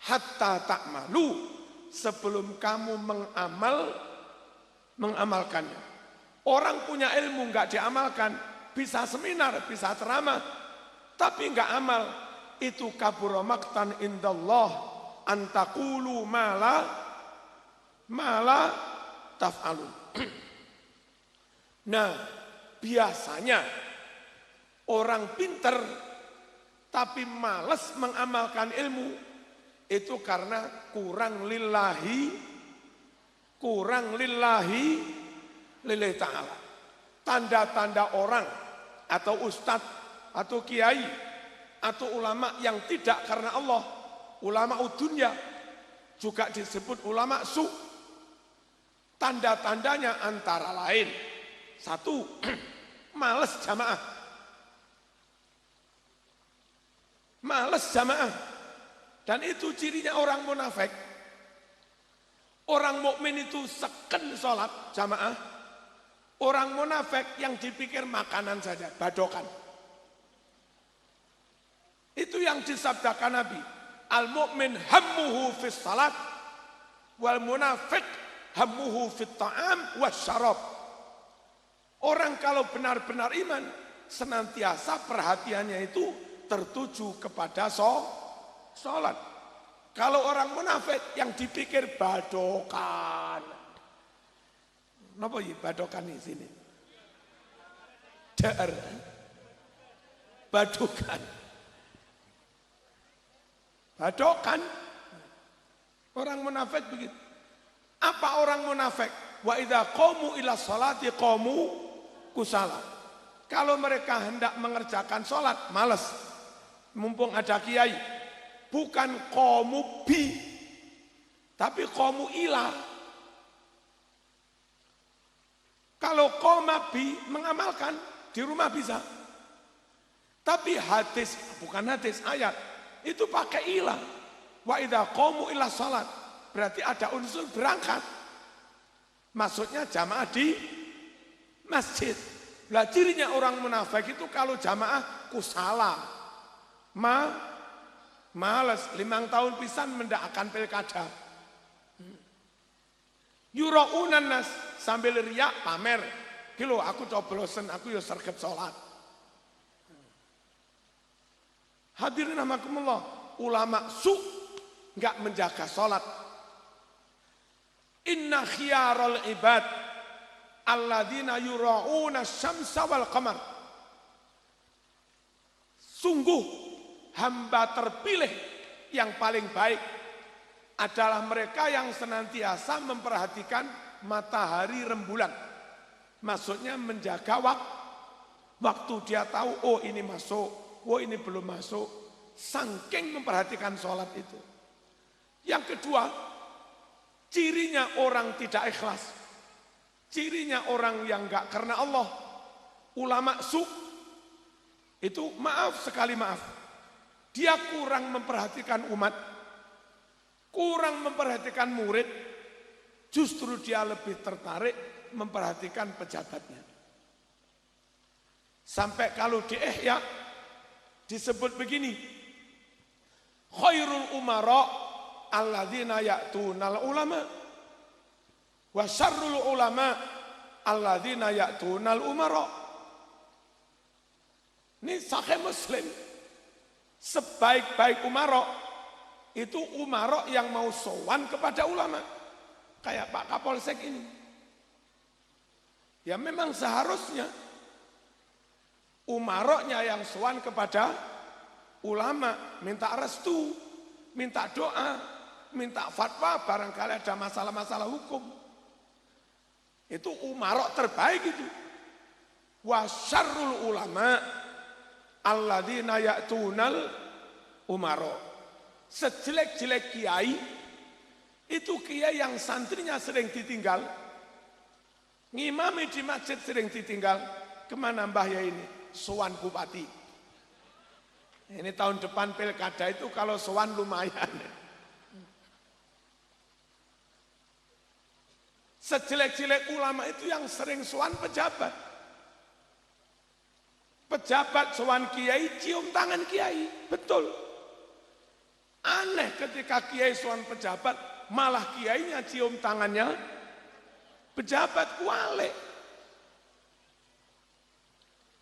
Hatta ta'malu, sebelum kamu mengamalkannya. Orang punya ilmu nggak diamalkan, bisa seminar, bisa ceramah, tapi nggak amal, itu kabura maqtan indallah antaqulu mala taf'alun. Nah, biasanya orang pinter tapi malas mengamalkan ilmu itu karena kurang lillahi lillahi ta'ala. Tanda-tanda orang atau ustadz atau kiai atau ulama yang tidak karena Allah, ulama dunya juga disebut ulama su. Tanda-tandanya antara lain, satu, males jamaah. Males jamaah. Dan itu cirinya orang munafik. Orang mukmin itu seken sholat jamaah. Orang munafik yang dipikir makanan saja, badokan. Itu yang disabdakan Nabi. Al-mu'min hammuhu fis salat, wal munafik hammuhu fit ta'am was syarab. Orang kalau benar-benar iman, senantiasa perhatiannya itu tertuju kepada sholat. Kalau orang munafik yang dipikir badokan. Napa ya badokan di sini? Dar. Badokan. Badokan. Orang munafik begitu. Apa orang munafik? Wa idza qamu ila sholati qamu kusala. Kalau mereka hendak mengerjakan sholat, malas. Mumpung ada kiai. Bukan qamu bi, tapi qamu ila. Kalau qoma bi mengamalkan di rumah bisa. Tapi hadis, bukan hadis, ayat itu pakai ilah. Wa idza qamu ila salat, berarti ada unsur berangkat. Maksudnya jamaah di masjid. Lah cirinya orang munafik itu kalau jamaah kusala. Males 5 tahun pisan mendak akan pilkada. Yura'unan nas, sambil riak pamer. Kilo aku coblosen, aku yo sergap sholat. Hadirin rahimakumullah, ulama su enggak menjaga sholat. Inna khiyarul ibad alladzina yura'una syamsa wal qamar. Sungguh hamba terpilih yang paling baik adalah mereka yang senantiasa memperhatikan matahari rembulan. Maksudnya menjaga waktu dia tahu, oh ini masuk, oh ini belum masuk. Saking memperhatikan sholat itu. Yang kedua, cirinya orang tidak ikhlas. Cirinya orang yang enggak karena Allah. Ulama su, itu maaf sekali maaf. Dia kurang memperhatikan umat, kurang memperhatikan murid, justru dia lebih tertarik memperhatikan pejabatnya. Sampai kalau di Ihya disebut begini, khairul umara alladzina ya'tunal ulama wa syarrul ulama alladzina ya'tunal umara. Ini Sahih Muslim. Sebaik-baik umara itu umara yang mau sowan kepada ulama. Kayak Pak Kapolsek ini. Ya memang seharusnya umaroknya yang sowan kepada ulama, minta restu, minta doa, minta fatwa barangkali ada masalah-masalah hukum. Itu umarok terbaik itu. Wa syarrul ulama alladzina ya'tunal umaro. Sejelek-jelek kiai itu kiai yang santrinya sering ditinggal, ngimami di masjid sering ditinggal. Kemana mbah ya ini? Sowan bupati. Ini tahun depan pilkada itu kalau sowan lumayan. Sejelek-jelek ulama itu yang sering sowan pejabat. Pejabat sowan kiai, cium tangan kiai. Betul. Aneh ketika kiai sowan pejabat, malah kiainya cium tangannya pejabat, kuale.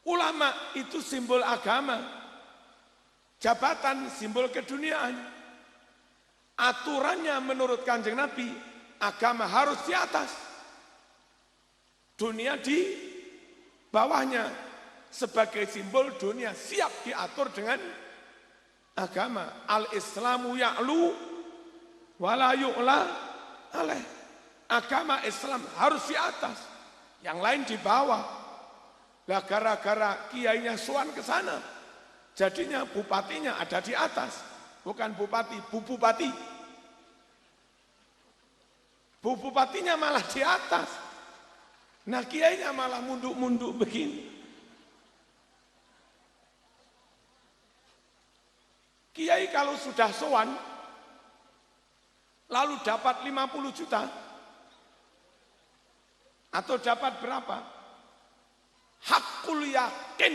Ulama itu simbol agama. Jabatan simbol keduniaan. Aturannya menurut Kanjeng Nabi, agama harus di atas. Dunia di bawahnya. Sebagai simbol dunia siap diatur dengan agama. Al-Islamu ya'lu wa la yu'la alaih. Agama Islam harus di atas, yang lain di bawah. Lah gara-gara kiainya sowan ke sana, jadinya bupatinya ada di atas. Bukan bupati, bu bupati. Bu bupatinya malah di atas. Nah kiainya malah munduk-munduk begini. Kiai kalau sudah sowan, lalu dapat 50 juta, atau dapat berapa? Hakul yakin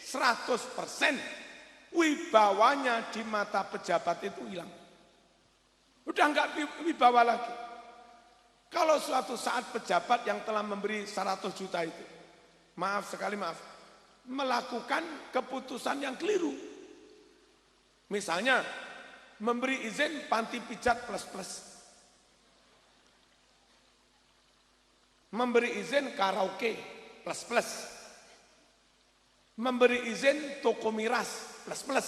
100% wibawanya di mata pejabat itu hilang. Udah enggak wibawa lagi. Kalau suatu saat pejabat yang telah memberi 100 juta itu, maaf sekali maaf, melakukan keputusan yang keliru. Misalnya, memberi izin panti pijat plus-plus. Memberi izin karaoke plus-plus. Memberi izin toko miras plus-plus.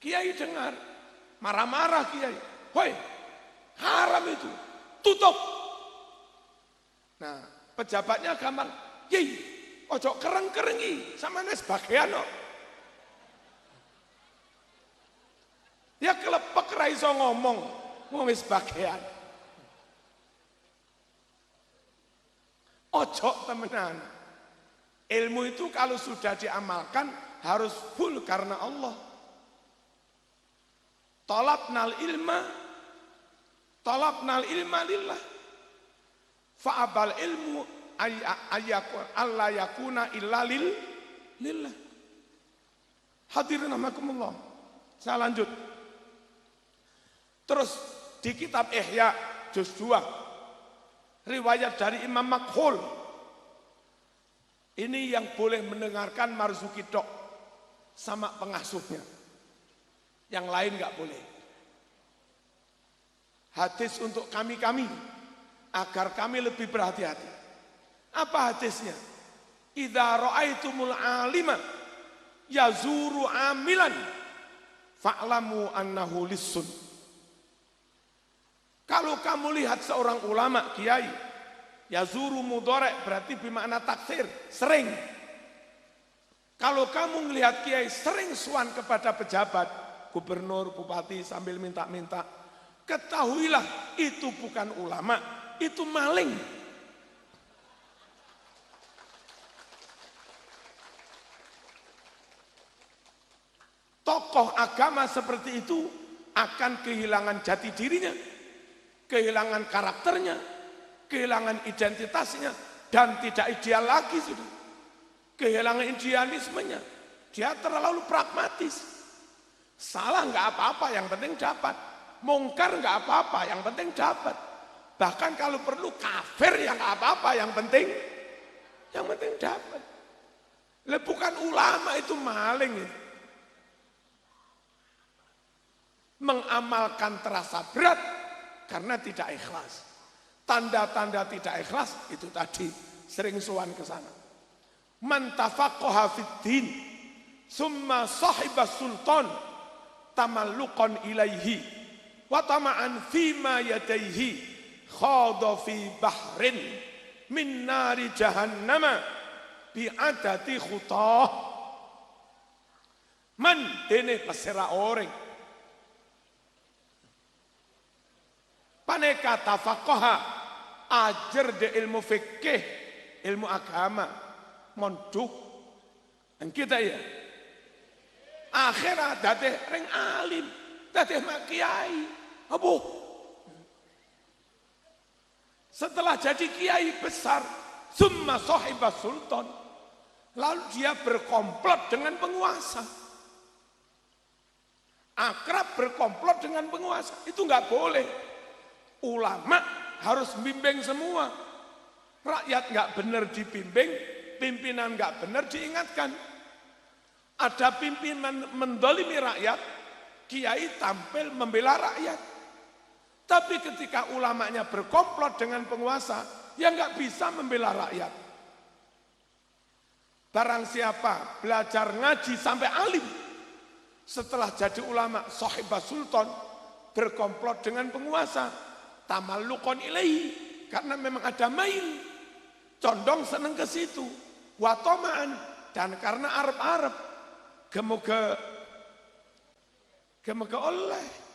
Kiai dengar, marah-marah kiai. Hoi, haram itu, tutup. Nah, pejabatnya gampang, yei, ojo kereng-kerengi, sama nes bagian no. Ya kelepek ra iso ngomong, wis bagian. Ojo temenan. Ilmu itu kalau sudah diamalkan harus full karena Allah. Talabnal ilma lillah. Fa'abal ilmu alla yakuna illa lillah. Hadirin rahimakumullah. Saya lanjut. Terus di kitab Ihya juz 2. Riwayat dari Imam Makhul. Ini yang boleh mendengarkan Marzuki tok sama pengasuhnya. Yang lain nggak boleh. Hadis untuk kami-kami agar kami lebih berhati-hati. Apa hadisnya? Idza ra'aitumul alima yazuru amilan fa'lamu annahu lissun. Kalau kamu lihat seorang ulama, kiai, yazuru mudhari' berarti bermakna taksir, sering. Kalau kamu melihat kiai sering suan kepada pejabat, gubernur, bupati sambil minta-minta, ketahuilah itu bukan ulama, itu maling. Tokoh agama seperti itu akan kehilangan jati dirinya, kehilangan karakternya, kehilangan identitasnya, dan tidak ideal lagi sudah. Kehilangan idealismenya. Dia terlalu pragmatis. Salah nggak apa-apa, yang penting dapat. Mungkar nggak apa-apa, yang penting dapat. Bahkan kalau perlu kafir yang nggak apa-apa, yang penting dapat. Bukan ulama itu maling itu. Mengamalkan terasa berat karena tidak ikhlas. Tanda-tanda tidak ikhlas itu tadi sering suan ke sana. Man tafaqaha fid-din summa sahiba sultan tamalluqan ilaihi wa tama'an fima yadaihi khada fi bahrin min nari jahannama bi'adati khutah. Man dene pesera orang paneka tafaqaha ajar de ilmu fikih, ilmu agama, monduk. Dan kita ya, akhirat dateh reng alim, dateh mak kiai, abuh. Setelah jadi kiai besar, summa sahibah sultan, lalu dia berkomplot dengan penguasa. Akrab berkomplot dengan penguasa, itu nggak boleh. Ulama harus bimbing semua. Rakyat nggak benar dibimbing, pimpinan nggak benar diingatkan. Ada pimpinan mendolimi rakyat, kiai tampil membela rakyat. Tapi ketika ulamanya berkomplot dengan penguasa, ya nggak bisa membela rakyat. Barang siapa belajar ngaji sampai alim, setelah jadi ulama sahibah sultan, berkomplot dengan penguasa, tamalluqan ilaihi, karena memang ada mail, condong seneng ke situ, watomaan, dan karena Arab-Arab, gemoga oleh